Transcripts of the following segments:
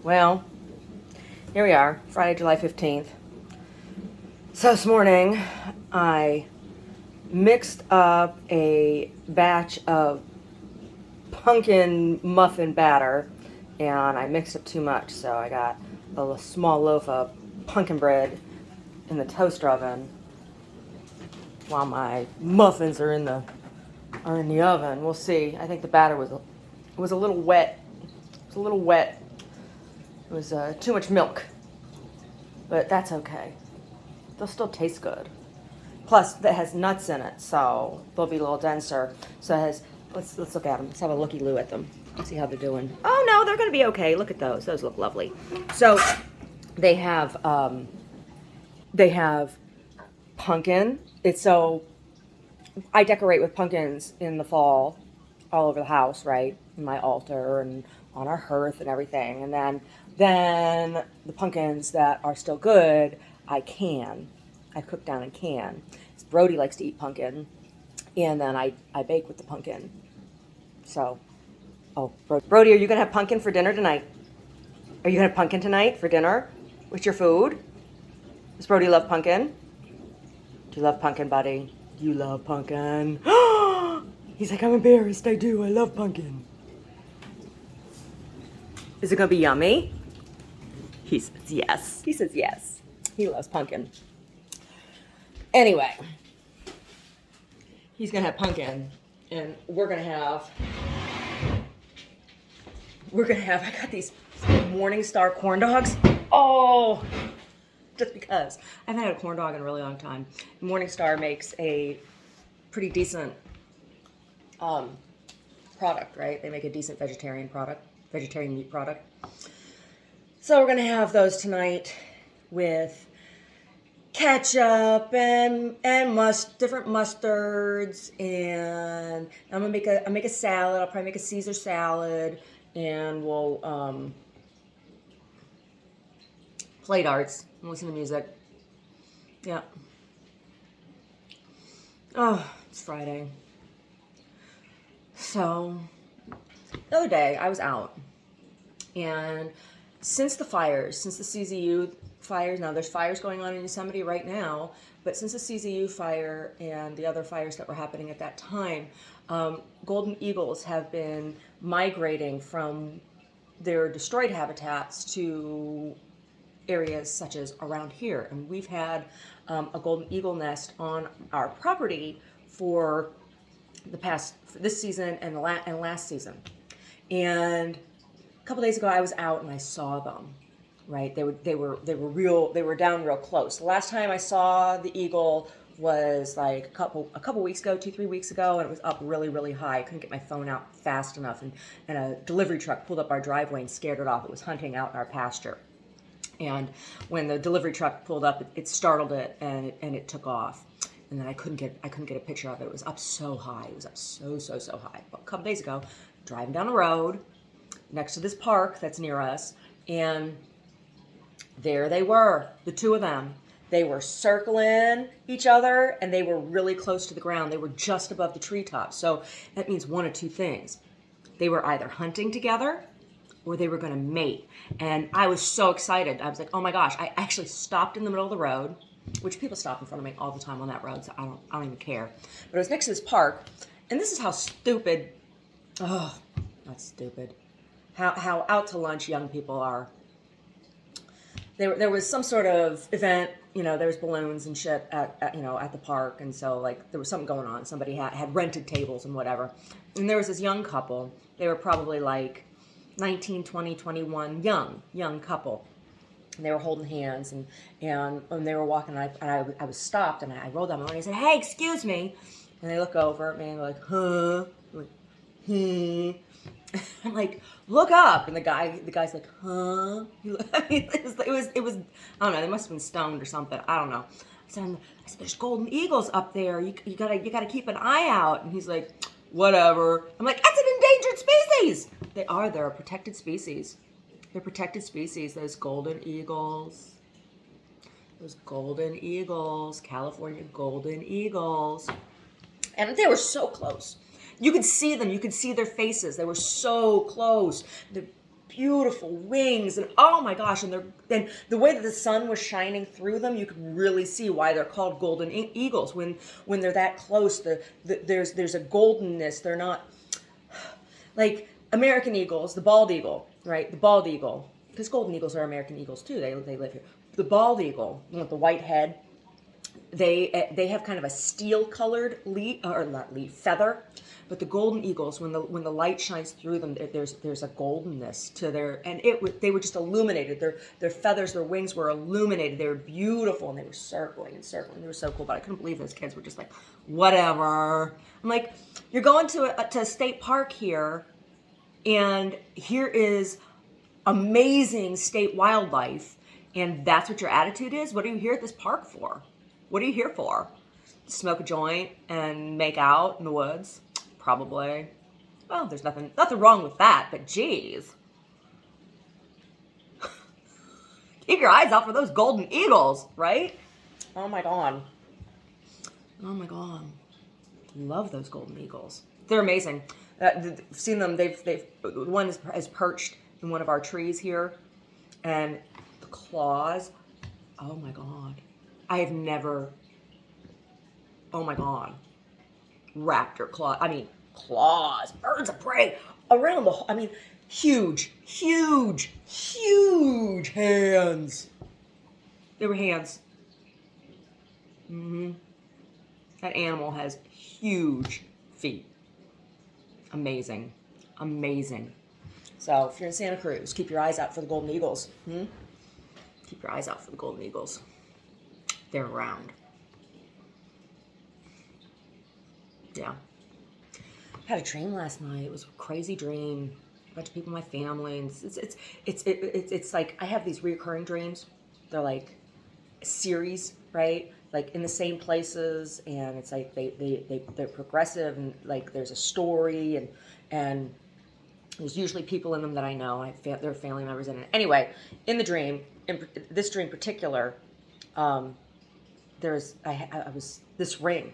Well, here we are, Friday, July 15th. So this morning, I mixed up a batch of pumpkin muffin batter, and I mixed up too much, so I got a small loaf of pumpkin bread in the toaster oven while my muffins are in the oven. We'll see. I think the batter was a little wet. It was a little wet. It was too much milk, but that's okay. They'll still taste good. Plus, that has nuts in it, so they'll be a little denser. So it has. Let's look at them. Let's have a looky-loo at them. Let's see how they're doing. Oh no, they're gonna be okay. Look at those. Those look lovely. So they have pumpkin. It's so I decorate with pumpkins in the fall, all over the house, right? In my altar and on our hearth and everything. And then the pumpkins that are still good, I cook down and can. Brody likes to eat pumpkin, and then I bake with the pumpkin. So, Brody, are you gonna have pumpkin for dinner tonight? Are you gonna have pumpkin tonight for dinner? What's your food? Does Brody love pumpkin? Do you love pumpkin, buddy? You love pumpkin. He's like, I'm embarrassed. I do. I love pumpkin. Is it gonna be yummy? He says yes. He says yes. He loves pumpkin. Anyway, he's gonna have pumpkin, and we're gonna have. I got these Morningstar corn dogs. Oh, just because I haven't had a corn dog in a really long time. Morningstar makes a pretty decent product, right? They make a decent vegetarian meat product. So we're gonna have those tonight with ketchup and different mustards, and I'm gonna make a salad. I'll probably make a Caesar salad, and we'll play darts and listen to music. Yeah. Oh, it's Friday. So the other day I was out, and since the CZU fires, now there's fires going on in Yosemite right now, but since the CZU fire and the other fires that were happening at that time, golden eagles have been migrating from their destroyed habitats to areas such as around here. And we've had a golden eagle nest on our property for this season and last season. And a couple days ago I was out and I saw them. Right, they were down real close. The last time I saw the eagle was like a couple weeks ago, 2-3 weeks ago, and it was up really, really high. I couldn't get my phone out fast enough, and a delivery truck pulled up our driveway and scared it off. It was hunting out in our pasture, and when the delivery truck pulled up, it startled it, and it took off. And then I couldn't get a picture of it. It was up so high. It was up so high. But a couple days ago, driving down the road next to this park that's near us, and there they were, the two of them. They were circling each other, and they were really close to the ground. They were just above the treetops. So that means one of two things. They were either hunting together or they were going to mate. And I was so excited. I was like, oh my gosh. I actually stopped in the middle of the road, which people stop in front of me all the time on that road, so I don't even care. But it was next to this park, and this is how stupid, not stupid, how out to lunch young people are. There was some sort of event, there was balloons and shit at the park, and so like there was something going on. Somebody had rented tables and whatever, and there was this young couple. They were probably like 19, 20, 21, young couple, and they were holding hands, and when they were walking, and I was stopped, and I rolled down my window and I said, "Hey, excuse me," and they look over at me and they're like, "Huh?" I'm like, I'm like, look up, and the guy's like, huh? I mean, it was, I don't know. They must have been stoned or something. I don't know. I said, there's golden eagles up there. You gotta keep an eye out. And he's like, whatever. I'm like, that's an endangered species. They're a protected species. They're protected species. Those golden eagles, California golden eagles, and they were so close. You could see them. You could see their faces. They were so close. beautiful wings, and oh my gosh, and the way that the sun was shining through them, you could really see why they're called golden eagles. When they're that close, there's a goldenness. They're not like American eagles, the bald eagle, right? The bald eagle, because golden eagles are American eagles too. They live here. The bald eagle with the white head, they have kind of a steel colored leaf, or not leaf, feather. But the golden eagles, when the light shines through them, there's a goldenness to their, and they were just illuminated. Their feathers, their wings were illuminated. They were beautiful, and they were circling and circling. They were so cool. But I couldn't believe those kids were just like, whatever. I'm like, you're going to a state park here, and here is amazing state wildlife, and that's what your attitude is? What are you here at this park for? What are you here for? Smoke a joint and make out in the woods? Probably. Well, there's nothing wrong with that, but geez. Keep your eyes out for those golden eagles, right? Oh my God. Oh my God. Love those golden eagles. They're amazing. I've seen them. One is perched in one of our trees here, and the claws. Oh my God. I have never. Oh my God. Raptor claw. I mean, claws. Birds of prey around the. I mean, huge hands. They were hands. That animal has huge feet. Amazing. So if you're in Santa Cruz, keep your eyes out for the golden eagles. Keep your eyes out for the golden eagles. They're around. Yeah. I had a dream last night. It was a crazy dream. A bunch of people in my family. And it's like I have these reoccurring dreams. They're like a series, right? Like in the same places, and it's like they're progressive, and like there's a story, and there's usually people in them that I know. There are family members in it. Anyway, in the dream, in this dream in particular, this ring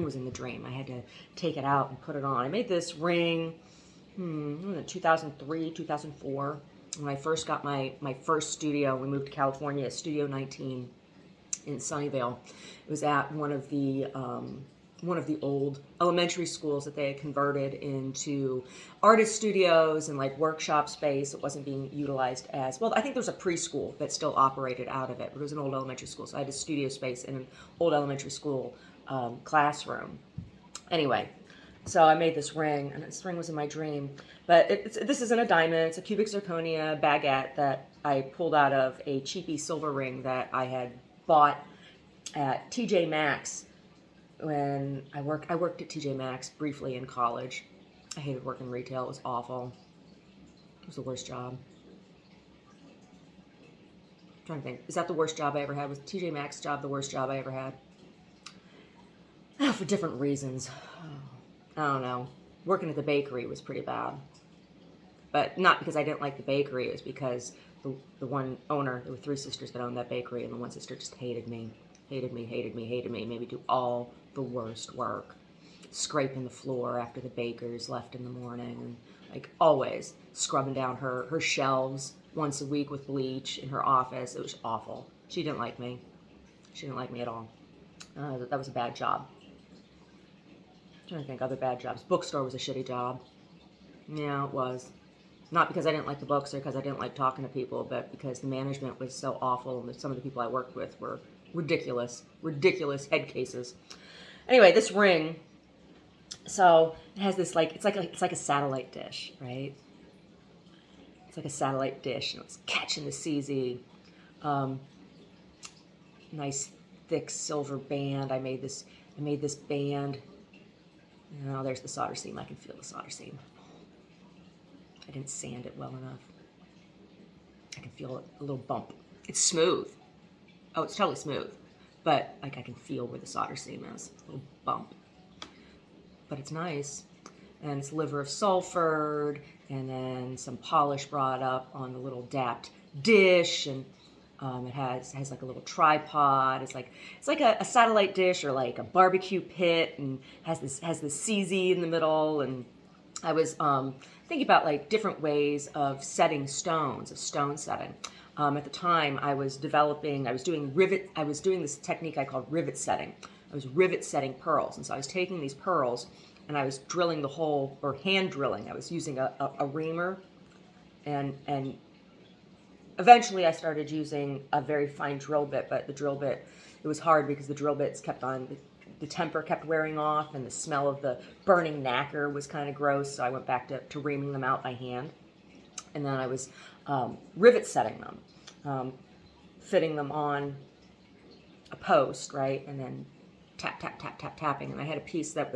was in the dream. I had to take it out and put it on. I made this ring, 2003, 2004, when I first got my first studio. We moved to California, Studio 19 in Sunnyvale. It was at one of the old elementary schools that they had converted into artist studios and like workshop space. It wasn't being utilized as well. I think there was a preschool that still operated out of it, but it was an old elementary school. So I had a studio space in an old elementary school classroom. Anyway, so I made this ring, and this ring was in my dream. But this isn't a diamond. It's a cubic zirconia baguette that I pulled out of a cheapy silver ring that I had bought at TJ Maxx when I worked at TJ Maxx briefly in college. I hated working retail. It was awful. It was the worst job. I'm trying to think. Is that the worst job I ever had? Was TJ Maxx job the worst job I ever had? For different reasons. I don't know. Working at the bakery was pretty bad. But not because I didn't like the bakery. It was because the one owner, there were three sisters that owned that bakery, and the one sister just hated me. Made me do all the worst work. Scraping the floor after the bakers left in the morning, and like always scrubbing down her shelves once a week with bleach in her office. It was awful. She didn't like me. She didn't like me at all. That was a bad job. I'm trying to think other bad jobs. Bookstore was a shitty job. Yeah, it was. Not because I didn't like the books or because I didn't like talking to people, but because the management was so awful, and some of the people I worked with were ridiculous head cases. Anyway, this ring, so it has this like it's like a satellite dish, right? It's like a satellite dish, and it was catching the CZ. Nice thick silver band. I made this band. Now there's the solder seam. I can feel the solder seam. I didn't sand it well enough. I can feel a little bump. It's smooth. Oh, it's totally smooth. But like I can feel where the solder seam is. A little bump. But it's nice. And it's liver of sulfured, and then some polish brought up on the little dapped dish, and it has like a little tripod. It's like a satellite dish or like a barbecue pit, and has this CZ in the middle, and I was thinking about like different ways of setting stones, of stone setting. At the time, I was doing this technique I called rivet setting. I was rivet setting pearls, and so I was taking these pearls and I was drilling the hole, or hand drilling. I was using a reamer, and eventually I started using a very fine drill bit, but the drill bit, it was hard because the drill bits kept on, the temper kept wearing off, and the smell of the burning nacre was kind of gross, so I went back to reaming them out by hand. And then I was rivet setting them, fitting them on a post, right, and then tap, tap, tap, tap, tapping. And I had a piece that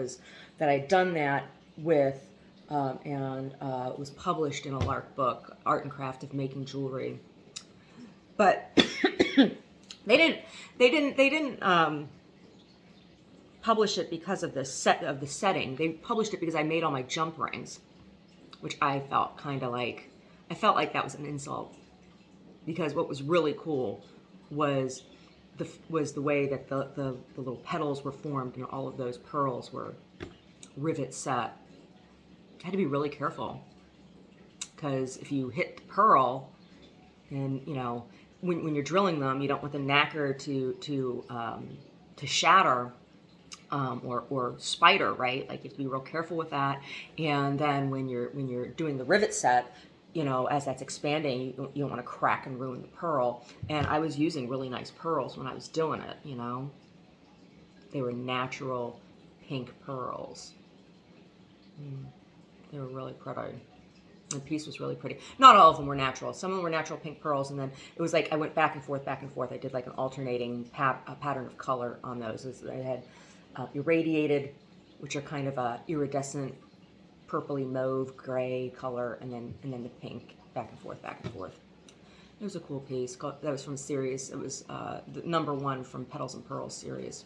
I'd done that with, and it was published in a Lark book, Art and Craft of Making Jewelry. But they didn't publish it because of the setting. They published it because I made all my jump rings, which I felt kind of like, I felt like that was an insult, because what was really cool was the way that the little petals were formed, and all of those pearls were rivet set. I had to be really careful, because if you hit the pearl, and you know, when you're drilling them, you don't want the nacre to shatter, or spider, right? Like you have to be real careful with that. And then when you're doing the rivet set, you know, as that's expanding, you don't want to crack and ruin the pearl. And I was using really nice pearls when I was doing it, you know. They were natural pink pearls. They were really pretty. The piece was really pretty. Not all of them were natural. Some of them were natural pink pearls, and then it was like I went back and forth, back and forth. I did like an alternating pattern of color on those. I had irradiated, which are kind of a iridescent purpley mauve gray color, and then the pink, back and forth, back and forth. It was a cool piece. That was from a series. It was the #1 from Petals and Pearls series.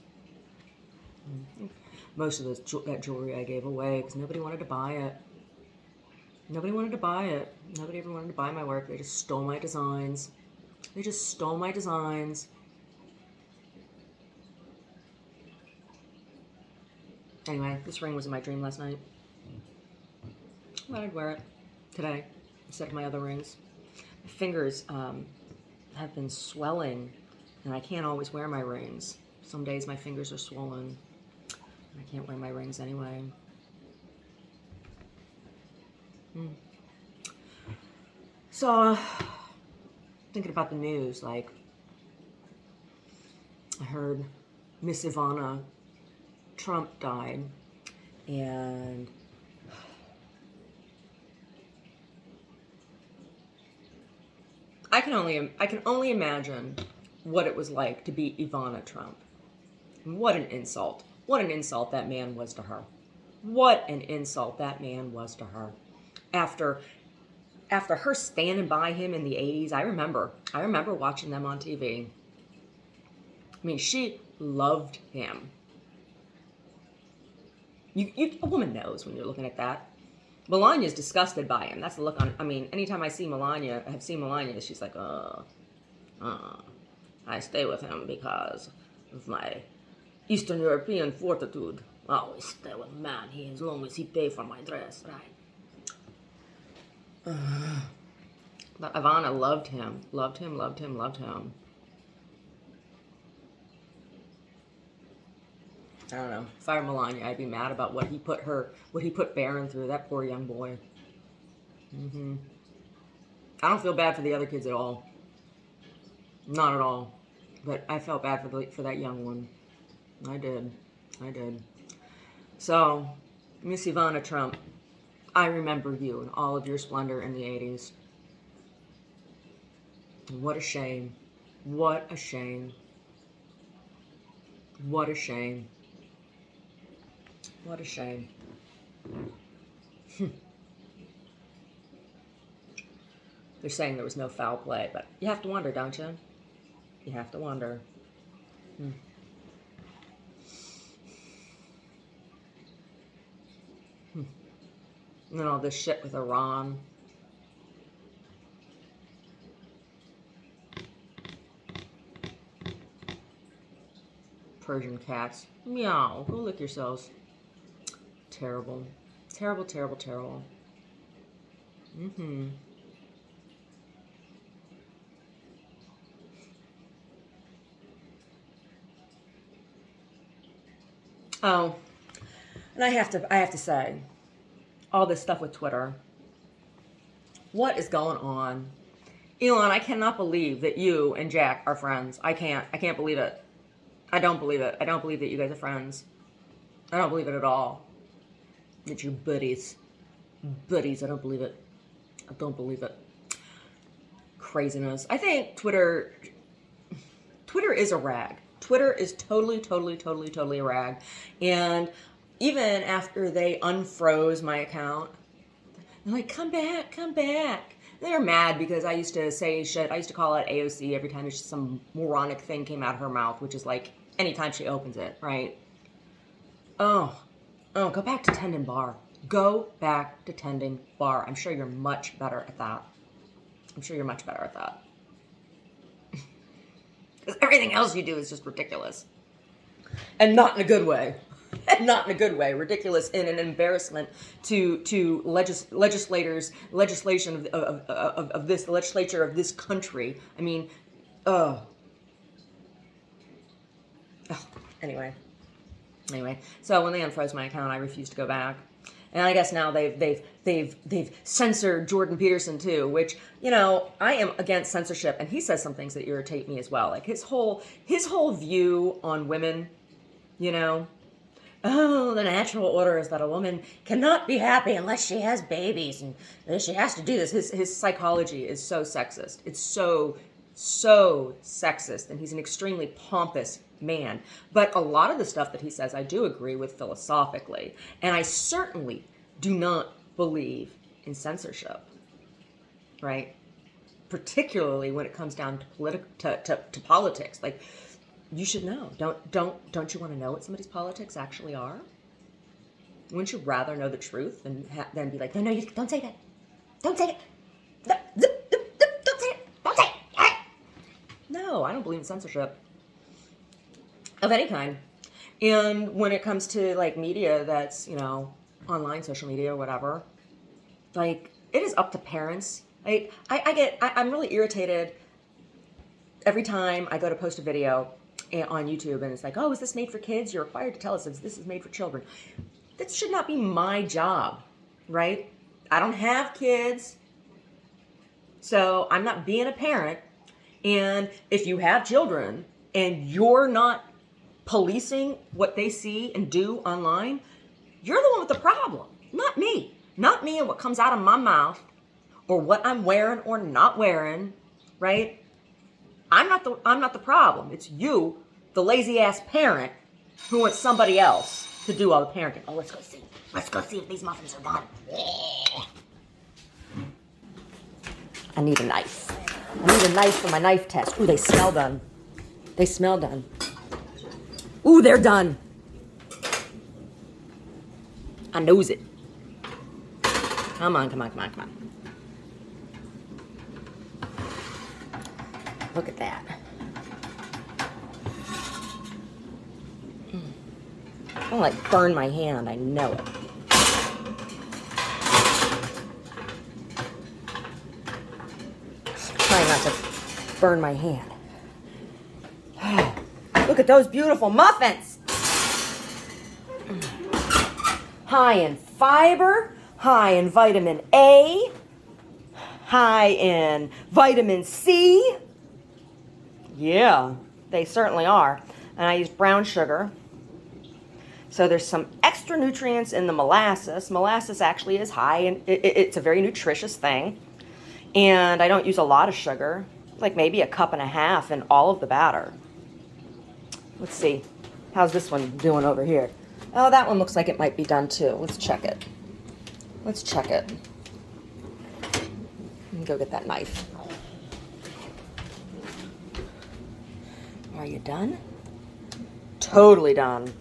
Most of that jewelry I gave away because nobody wanted to buy it. Nobody wanted to buy it. Nobody ever wanted to buy my work. They just stole my designs. They just stole my designs. Anyway, this ring was in my dream last night. I thought I'd wear it today instead of my other rings. My fingers have been swelling, and I can't always wear my rings. Some days my fingers are swollen. I can't wear my rings anyway. So, thinking about the news, like, I heard Miss Ivana Trump died, and I can only imagine what it was like to be Ivana Trump. What an insult. What an insult that man was to her. What an insult that man was to her. After her standing by him in the 80s, I remember watching them on TV. I mean, she loved him. A woman knows when you're looking at that. Melania's disgusted by him. That's the look on. I mean, anytime I have seen Melania, she's like, I stay with him because of my Eastern European fortitude. I always stay with a man as long as he pay for my dress, right? But Ivana loved him. Loved him. I don't know. If I were Melania, I'd be mad about what he put Barron through. That poor young boy. I don't feel bad for the other kids at all. Not at all. But I felt bad for that young one. I did. So, Miss Ivana Trump, I remember you in all of your splendor in the 80s. What a shame. What a shame. What a shame. What a shame. They're saying there was no foul play, but you have to wonder, don't you? You have to wonder. And then all this shit with Iran. Persian cats. Meow. Go lick yourselves. Terrible. Terrible, terrible, terrible. Mm-hmm. Oh, and I have to say, all this stuff with Twitter. What is going on? Elon, I cannot believe that you and Jack are friends. I can't believe it. I don't believe it. I don't believe that you guys are friends. I don't believe it at all. That you're buddies. Buddies, I don't believe it. I don't believe it. Craziness. I think Twitter is a rag. Twitter is totally a rag. And even after they unfroze my account, they're like, come back, come back. They're mad because I used to say shit. I used to call it AOC every time some moronic thing came out of her mouth, which is like anytime she opens it, right? Oh, go back to tending bar. Go back to tending bar. I'm sure you're much better at that. I'm sure you're much better at that. Because everything else you do is just ridiculous. And not in a good way. And not in a good way. Ridiculous and an embarrassment to legislation of this, the legislature of this country. I mean, Anyway, so when they unfroze my account, I refused to go back. And I guess now they've censored Jordan Peterson too, which, you know, I am against censorship, and he says some things that irritate me as well. Like his whole view on women, you know. Oh, the natural order is that a woman cannot be happy unless she has babies, and she has to do this. His psychology is so sexist. It's so sexist, and he's an extremely pompous man. But a lot of the stuff that he says, I do agree with philosophically, and I certainly do not believe in censorship, right? Particularly when it comes down to politics. Like, you should know. Don't you want to know what somebody's politics actually are? Wouldn't you rather know the truth than be like, no, don't say that. Don't say it. Don't say it. Don't say it. No, I don't believe in censorship of any kind. And when it comes to like media that's, you know, online, social media, or whatever, like it is up to parents. I'm really irritated every time I go to post a video on YouTube and it's like, oh, is this made for kids? You're required to tell us if this is made for children. That should not be my job, right? I don't have kids, so I'm not being a parent. And if you have children and you're not policing what they see and do online, you're the one with the problem, not me. Not me and what comes out of my mouth or what I'm wearing or not wearing, right? I'm not the problem. It's you, the lazy ass parent, who wants somebody else to do all the parenting. Oh, let's go see. Let's go see if these muffins are done. I need a knife. I need a knife for my knife test. Ooh, they smell done. They smell done. Ooh, they're done. I knows it. Come on. Look at that. I don't like burn my hand. I know it. Trying not to burn my hand. Look at those beautiful muffins. High in fiber, high in vitamin A, high in vitamin C. Yeah, they certainly are. And I use brown sugar. So there's some extra nutrients in the molasses. Molasses actually is high, and it's a very nutritious thing. And I don't use a lot of sugar, like maybe a cup and a half in all of the batter. Let's see. How's this one doing over here? Oh, that one looks like it might be done too. Let's check it. Let me go get that knife. Are you done? Totally done.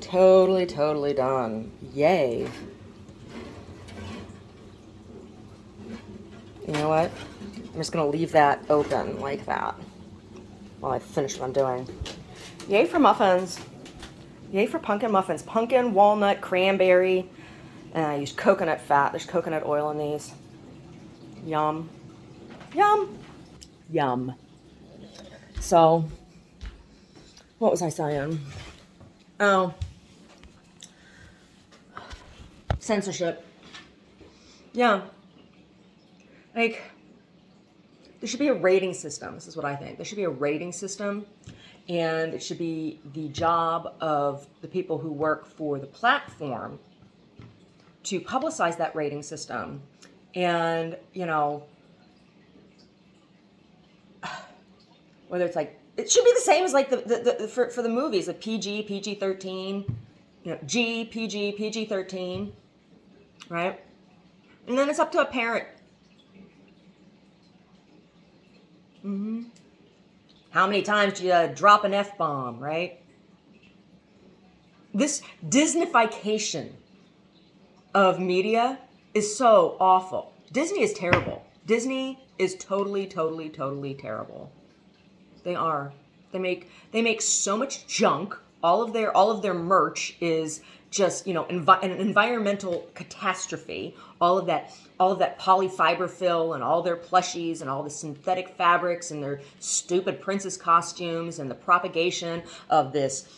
Totally done. Yay. You know what? I'm just going to leave that open like that while I finish what I'm doing. Yay for muffins. Yay for pumpkin muffins. Pumpkin, walnut, cranberry, and I use coconut fat. There's coconut oil in these. Yum. Yum. Yum. So, what was I saying? Oh, censorship. Yeah. Like, there should be a rating system. This is what I think. There should be a rating system, and it should be the job of the people who work for the platform to publicize that rating system. And, you know, whether it's like, it should be the same as like for the movies, the PG, PG-13, you know, G, PG, PG-13, right? And then it's up to a parent. How many times do you drop an F-bomb, right? This Disneyfication of media is so awful. Disney is terrible. Disney is totally, totally, totally terrible. They are. They make so much junk. All of their merch is just, you know, an environmental catastrophe. All of that polyfiber fill and all their plushies and all the synthetic fabrics and their stupid princess costumes and the propagation of this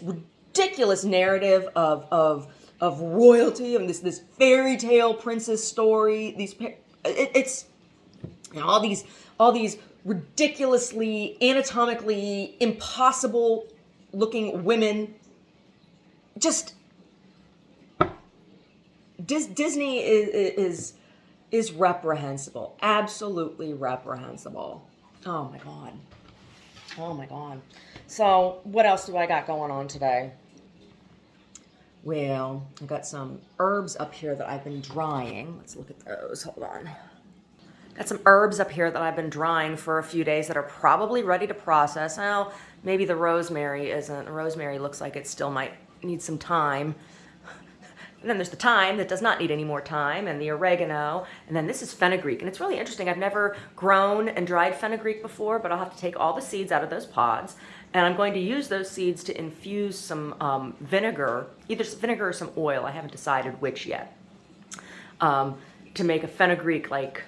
ridiculous narrative of royalty and this fairy tale princess story. It's you know, all these ridiculously anatomically impossible looking women. Just Disney is reprehensible, absolutely reprehensible. Oh my god, oh my god. So what else do I got going on today? Well, I got some herbs up here that I've been drying. Let's look at those. Hold on. Got some herbs up here that I've been drying for a few days that are probably ready to process. Well, maybe the rosemary isn't. The rosemary looks like it still might need some time. And then there's the thyme that does not need any more time, and the oregano, and then this is fenugreek. And it's really interesting. I've never grown and dried fenugreek before, but I'll have to take all the seeds out of those pods, and I'm going to use those seeds to infuse some vinegar, either vinegar or some oil. I haven't decided which yet, to make a fenugreek-like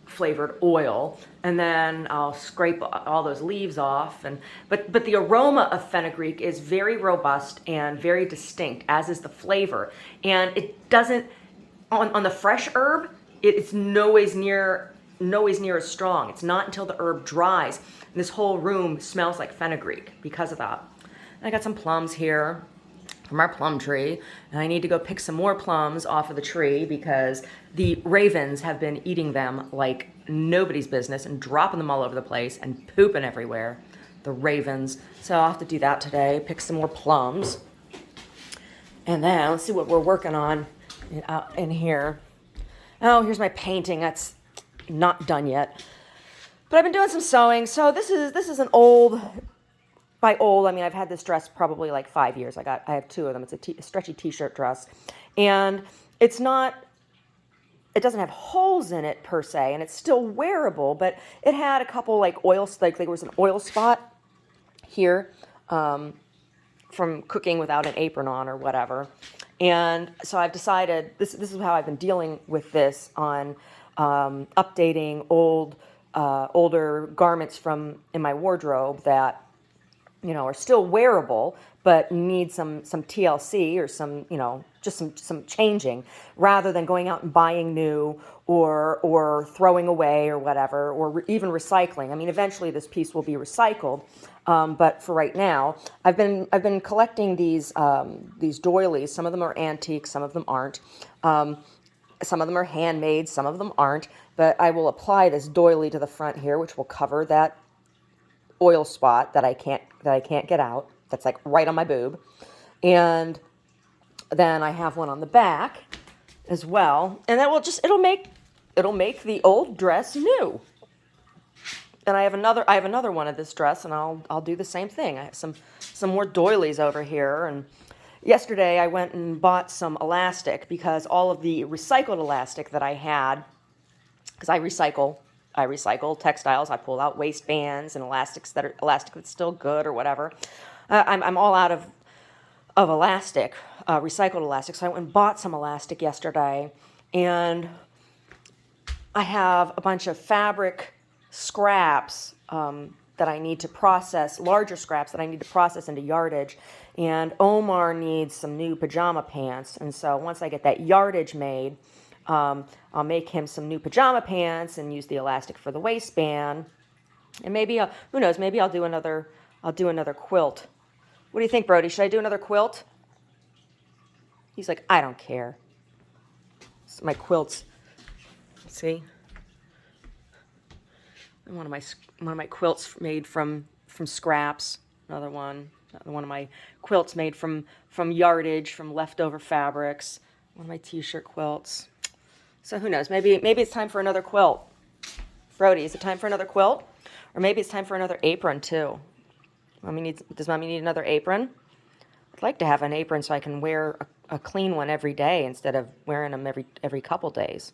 flavored oil, and then I'll scrape all those leaves off. But the aroma of fenugreek is very robust and very distinct, as is the flavor. And it doesn't on the fresh herb. It's no ways near as strong. It's not until the herb dries. And this whole room smells like fenugreek because of that. And I got some plums here from our plum tree, and I need to go pick some more plums off of the tree because the ravens have been eating them like nobody's business and dropping them all over the place and pooping everywhere. The ravens. So I'll have to do that today, pick some more plums. And then let's see what we're working on in here. Oh, here's my painting. That's not done yet. But I've been doing some sewing. So this is an old, by old, I mean, I've had this dress probably like 5 years. I have two of them. It's a stretchy t-shirt dress. And it doesn't have holes in it per se, and it's still wearable, but it had a couple like there was an oil spot here from cooking without an apron on or whatever. And so I've decided, this is how I've been dealing with this on updating older garments from in my wardrobe that, you know, are still wearable, but need some TLC or some, you know, just some changing, rather than going out and buying new or throwing away or whatever, or even recycling. I mean, eventually this piece will be recycled, but for right now, I've been collecting these doilies. Some of them are antique, some of them aren't. Some of them are handmade, some of them aren't. But I will apply this doily to the front here, which will cover that oil spot that I can't get out. That's like right on my boob. And then I have one on the back as well. And that will it'll make the old dress new. And I have another one of this dress, and I'll do the same thing. I have some more doilies over here. And yesterday I went and bought some elastic, because all of the recycled elastic that I had, because I recycle textiles. I pull out waistbands and elastic that's still good or whatever. I'm all out of elastic, recycled elastic. So I went and bought some elastic yesterday, and I have a bunch of fabric scraps that I need to process, larger scraps that I need to process into yardage. And Omar needs some new pajama pants. And so once I get that yardage made, I'll make him some new pajama pants and use the elastic for the waistband. And maybe, who knows, maybe I'll do another quilt. What do you think, Brody? Should I do another quilt? He's like, I don't care. So my quilts. See, one of my quilts made from scraps. Another one of my quilts made from yardage, from leftover fabrics. One of my t-shirt quilts. So who knows? Maybe it's time for another quilt. Brody, is it time for another quilt? Or maybe it's time for another apron too. Does Mommy need another apron? I'd like to have an apron so I can wear a clean one every day instead of wearing them every couple days.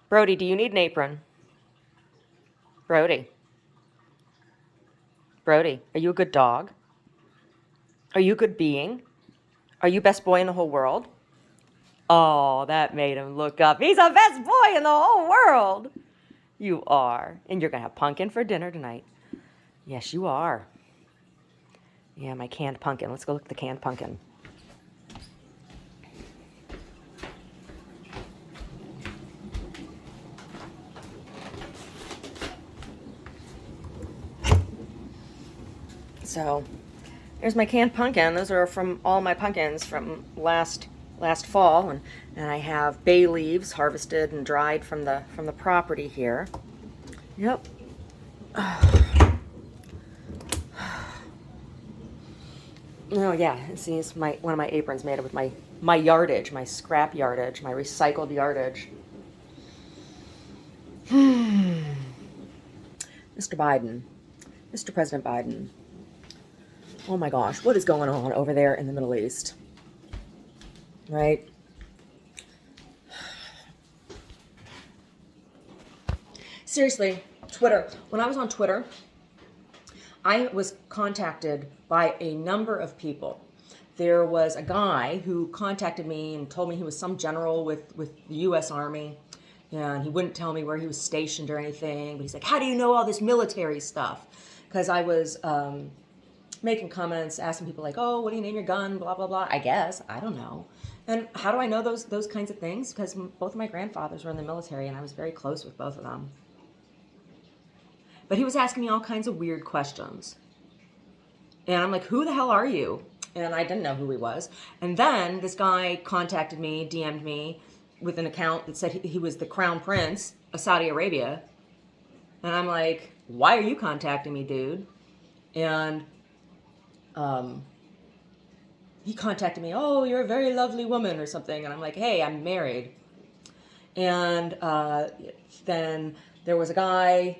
Brody, do you need an apron? Brody, are you a good dog? Are you a good being? Are you best boy in the whole world? Oh, that made him look up. He's the best boy in the whole world. You are. And you're going to have pumpkin for dinner tonight. Yes, you are. Yeah, my canned pumpkin. Let's go look at the canned pumpkin. So, here's my canned pumpkin. Those are from all my pumpkins from last fall, and I have bay leaves harvested and dried from the property here. Yep. Oh yeah, see, it's one of my aprons made with my yardage, my scrap yardage, my recycled yardage. Mr. Biden, Mr. President Biden. Oh my gosh, what is going on over there in the Middle East? Right? Seriously, Twitter. When I was on Twitter, I was contacted by a number of people. There was a guy who contacted me and told me he was some general with the U.S. Army, and he wouldn't tell me where he was stationed or anything, but he's like, how do you know all this military stuff? Because I was making comments, asking people like, oh, what do you name your gun, blah, blah, blah. I guess. I don't know. And how do I know those kinds of things? Because both of my grandfathers were in the military, and I was very close with both of them. But he was asking me all kinds of weird questions. And I'm like, who the hell are you? And I didn't know who he was. And then this guy contacted me, DM'd me with an account that said he was the Crown Prince of Saudi Arabia. And I'm like, why are you contacting me, dude? And he contacted me, oh, you're a very lovely woman or something. And I'm like, hey, I'm married. And then there was a guy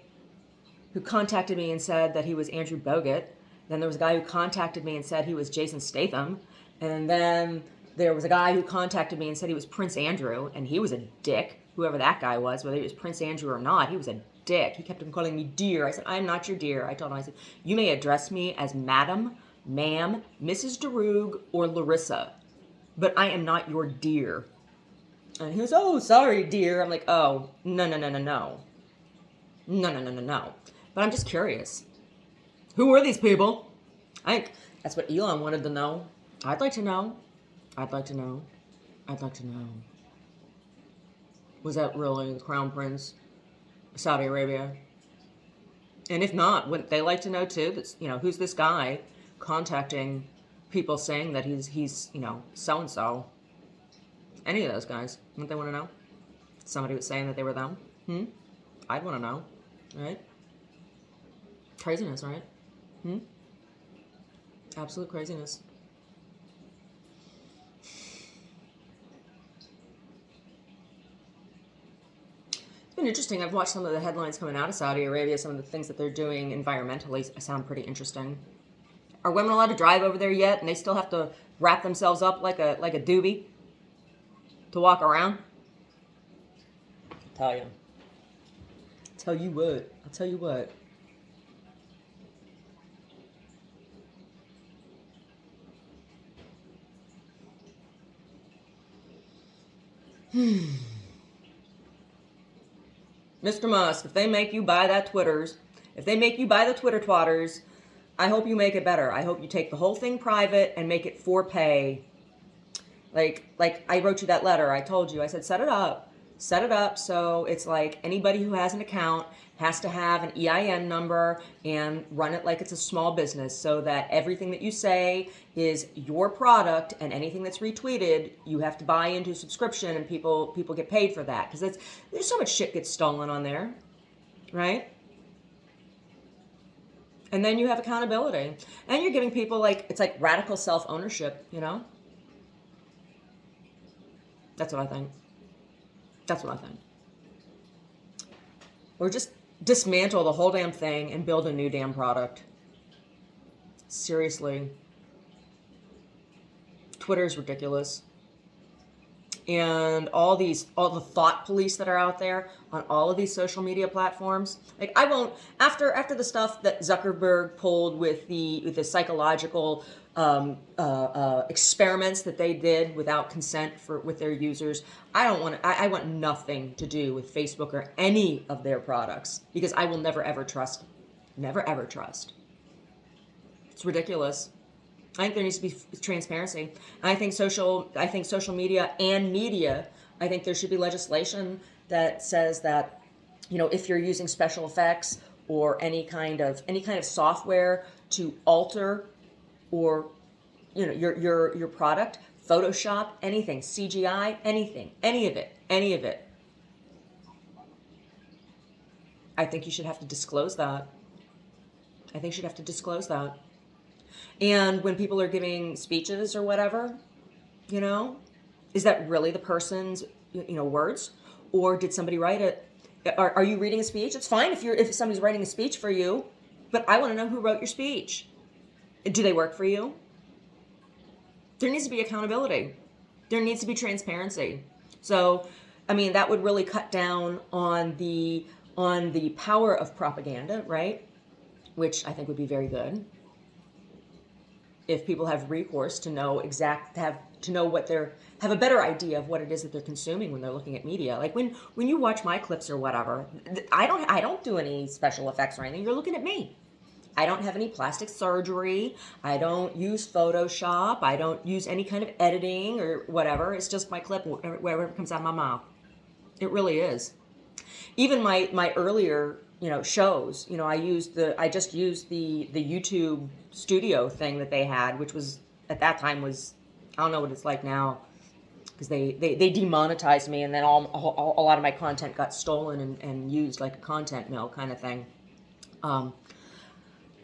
who contacted me and said that he was Andrew Bogut. Then there was a guy who contacted me and said he was Jason Statham. And then there was a guy who contacted me and said he was Prince Andrew, and he was a dick, whoever that guy was, whether he was Prince Andrew or not. He was a dick. He kept on calling me dear. I said, I'm not your dear. I told him, I said, you may address me as madam, ma'am, Mrs. DeRoog, or Larissa, but I am not your dear. And he was, oh, sorry, dear. I'm like, oh, no. No. But I'm just curious. Who were these people? I think that's what Elon wanted to know. I'd like to know. Was that really the Crown Prince of Saudi Arabia? And if not, wouldn't they like to know too? That's, who's this guy contacting people saying that he's so-and-so? Any of those guys. Wouldn't they want to know? Somebody was saying that they were them? I'd want to know. Right? Craziness, right? Absolute craziness. It's been interesting. I've watched some of the headlines coming out of Saudi Arabia. Some of the things that they're doing environmentally sound pretty interesting. Are women allowed to drive over there yet? And they still have to wrap themselves up like a doobie to walk around? I'll tell you what. Mr. Musk, if they make you buy that Twitters, if they make you buy the Twitter twatters, I hope you make it better. I hope you take the whole thing private and make it for pay. Like I wrote you that letter. I told you, I said, set it up. Set it up so it's like anybody who has an account has to have an EIN number and run it like it's a small business so that everything that you say is your product, and anything that's retweeted, you have to buy into a subscription, and people get paid for that, because there's so much shit gets stolen on there, right? And then you have accountability, and you're giving people it's like radical self-ownership, you know? That's what I think. That's what I think. Or just dismantle the whole damn thing and build a new damn product. Seriously. Twitter's ridiculous. And all the thought police that are out there on all of these social media platforms. Like, I won't, after the stuff that Zuckerberg pulled with the psychological experiments that they did without consent with their users, I want nothing to do with Facebook or any of their products, because I will never ever trust. Never ever trust. It's ridiculous. I think there needs to be transparency. I think social media and media, I think there should be legislation that says that, if you're using special effects or any kind of software to alter or your product, Photoshop, anything, CGI, anything, any of it. I think you should have to disclose that. And when people are giving speeches or whatever, is that really the person's, words? Or did somebody write it? Are you reading a speech? It's fine if somebody's writing a speech for you, but I want to know who wrote your speech. Do they work for you? There needs to be accountability. There needs to be transparency. So, that would really cut down on the power of propaganda, right? Which I think would be very good. If people have recourse to know have a better idea of what it is that they're consuming when they're looking at media. Like when you watch my clips or whatever, I don't do any special effects or anything. You're looking at me. I don't have any plastic surgery. I don't use Photoshop. I don't use any kind of editing or whatever. It's just my clip, whatever comes out of my mouth. It really is. Even my earlier shows, I just used the YouTube studio thing that they had, which was at that time I don't know what it's like now, because they demonetized me, and then a lot of my content got stolen and used like a content mill kind of thing.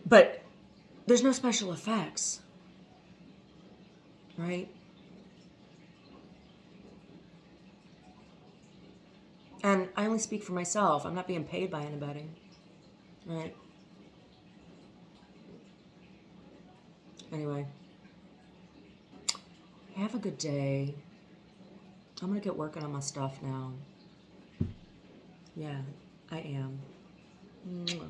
But there's no special effects, right? And I only speak for myself. I'm not being paid by anybody, right? Anyway, have a good day. I'm going to get working on my stuff now. Yeah, I am. Mwah.